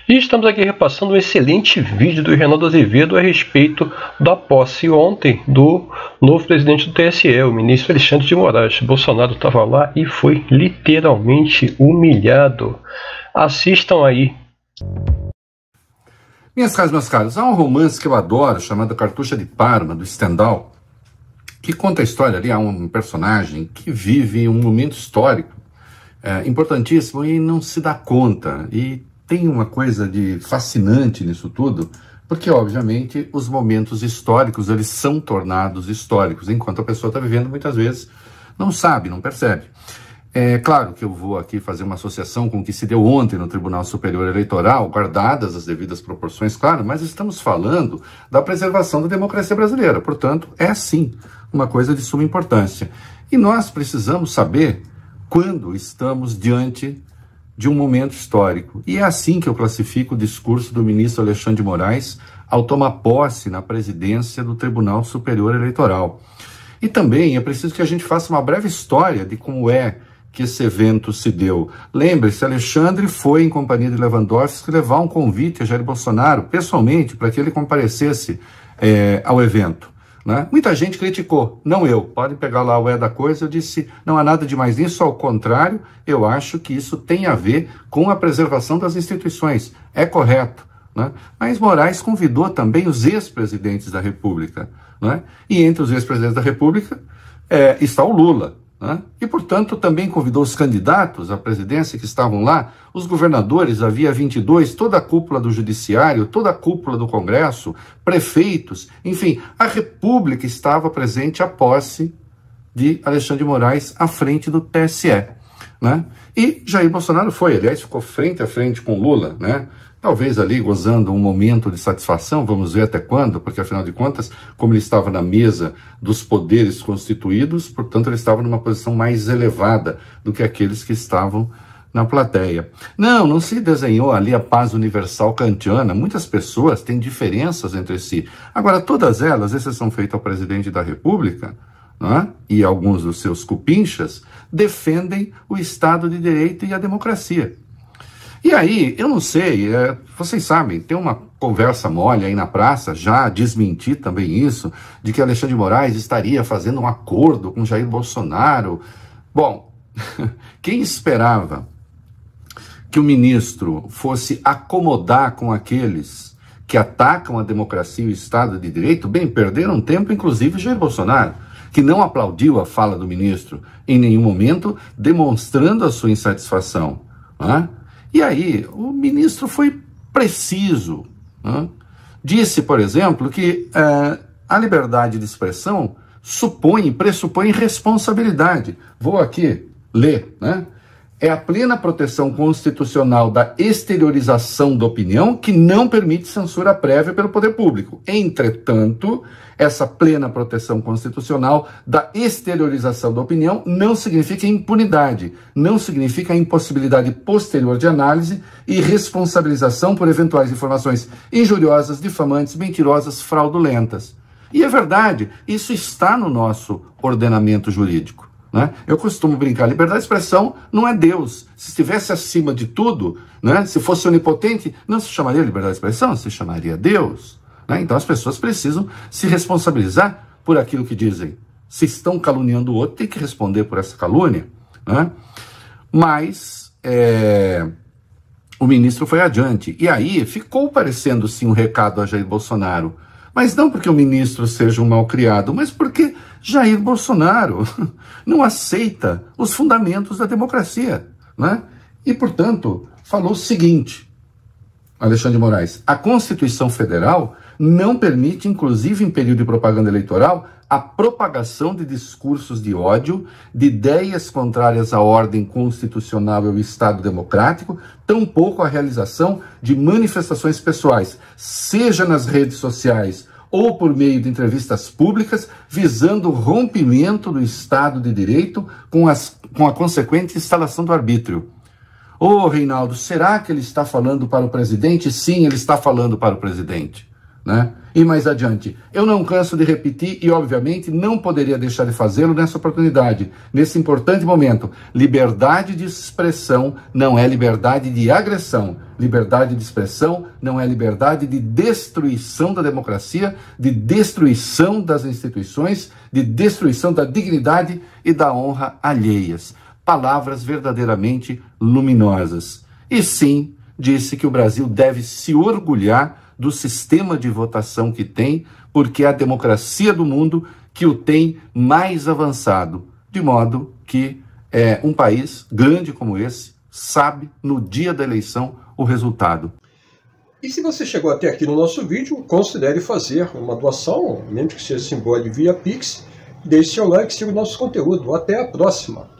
E estamos aqui repassando um excelente vídeo do Reinaldo Azevedo a respeito da posse ontem do novo presidente do TSE, o ministro Alexandre de Moraes. Bolsonaro estava lá e foi literalmente humilhado. Assistam aí. Minhas caras, meus caros, há um romance que eu adoro chamado Cartucha de Parma, do Stendhal, que conta a história ali, há um personagem que vive um momento histórico importantíssimo e não se dá conta. E tem uma coisa de fascinante nisso tudo, porque, obviamente, os momentos históricos, eles são tornados históricos, enquanto a pessoa está vivendo, muitas vezes, não sabe, não percebe. É claro que eu vou aqui fazer uma associação com o que se deu ontem no Tribunal Superior Eleitoral, guardadas as devidas proporções, claro, mas estamos falando da preservação da democracia brasileira. Portanto, é sim uma coisa de suma importância. E nós precisamos saber quando estamos diante de um momento histórico. E é assim que eu classifico o discurso do ministro Alexandre de Moraes ao tomar posse na presidência do Tribunal Superior Eleitoral. E também é preciso que a gente faça uma breve história de como é que esse evento se deu. Lembre-se, Alexandre foi, em companhia de Lewandowski, levar um convite a Jair Bolsonaro, pessoalmente, para que ele comparecesse ao evento. Né? Muita gente criticou, não eu, podem pegar lá o da coisa, eu disse, não há nada de mais nisso, ao contrário, eu acho que isso tem a ver com a preservação das instituições, é correto. Né? Mas Moraes convidou também os ex-presidentes da República, né? E entre os ex-presidentes da República está o Lula. Né? E, portanto, também convidou os candidatos à presidência que estavam lá, os governadores, havia 22, toda a cúpula do judiciário, toda a cúpula do Congresso, prefeitos, enfim, a República estava presente à posse de Alexandre de Moraes à frente do TSE. Né? E Jair Bolsonaro foi, aliás, ficou frente a frente com Lula, né? Talvez ali gozando um momento de satisfação, vamos ver até quando, porque afinal de contas, como ele estava na mesa dos poderes constituídos, portanto ele estava numa posição mais elevada do que aqueles que estavam na plateia. Não se desenhou ali a paz universal kantiana, muitas pessoas têm diferenças entre si. Agora, todas elas, exceção feita ao presidente da República, né, e alguns dos seus cupinchas, defendem o Estado de Direito e a democracia. E aí, eu não sei, vocês sabem, tem uma conversa mole aí na praça, já desmenti também isso, de que Alexandre de Moraes estaria fazendo um acordo com Jair Bolsonaro. Bom, quem esperava que o ministro fosse acomodar com aqueles que atacam a democracia e o Estado de Direito, bem, perderam tempo, inclusive Jair Bolsonaro, que não aplaudiu a fala do ministro em nenhum momento, demonstrando a sua insatisfação, né? E aí, o ministro foi preciso, né? Disse, por exemplo, que a liberdade de expressão pressupõe responsabilidade. Vou aqui ler, né? É a plena proteção constitucional da exteriorização da opinião que não permite censura prévia pelo poder público. Entretanto, essa plena proteção constitucional da exteriorização da opinião não significa impunidade, não significa impossibilidade posterior de análise e responsabilização por eventuais informações injuriosas, difamantes, mentirosas, fraudulentas. E é verdade, isso está no nosso ordenamento jurídico. Né? Eu costumo brincar, liberdade de expressão não é Deus. Se estivesse acima de tudo, né? Se fosse onipotente, não se chamaria liberdade de expressão, se chamaria Deus. Né? Então as pessoas precisam se responsabilizar por aquilo que dizem. Se estão caluniando o outro, tem que responder por essa calúnia. Né? Mas o ministro foi adiante. E aí ficou parecendo sim um recado a Jair Bolsonaro. Mas não porque o ministro seja um malcriado, mas porque Jair Bolsonaro não aceita os fundamentos da democracia. Né? E, portanto, falou o seguinte, Alexandre de Moraes, a Constituição Federal não permite, inclusive em período de propaganda eleitoral, a propagação de discursos de ódio, de ideias contrárias à ordem constitucional e ao Estado democrático, tampouco a realização de manifestações pessoais, seja nas redes sociais ou por meio de entrevistas públicas, visando o rompimento do Estado de Direito com a consequente instalação do arbítrio. Ô, Reinaldo, será que ele está falando para o presidente? Sim, ele está falando para o presidente. Né? E mais adiante, eu não canso de repetir e, obviamente, não poderia deixar de fazê-lo nessa oportunidade, nesse importante momento. Liberdade de expressão não é liberdade de agressão. Liberdade de expressão não é liberdade de destruição da democracia, de destruição das instituições, de destruição da dignidade e da honra alheias. Palavras verdadeiramente luminosas. E sim, disse que o Brasil deve se orgulhar do sistema de votação que tem, porque é a democracia do mundo que o tem mais avançado. De modo que um país grande como esse sabe, no dia da eleição, o resultado. E se você chegou até aqui no nosso vídeo, considere fazer uma doação, mesmo que seja simbólica via Pix. Deixe seu like e siga o nosso conteúdo. Até a próxima!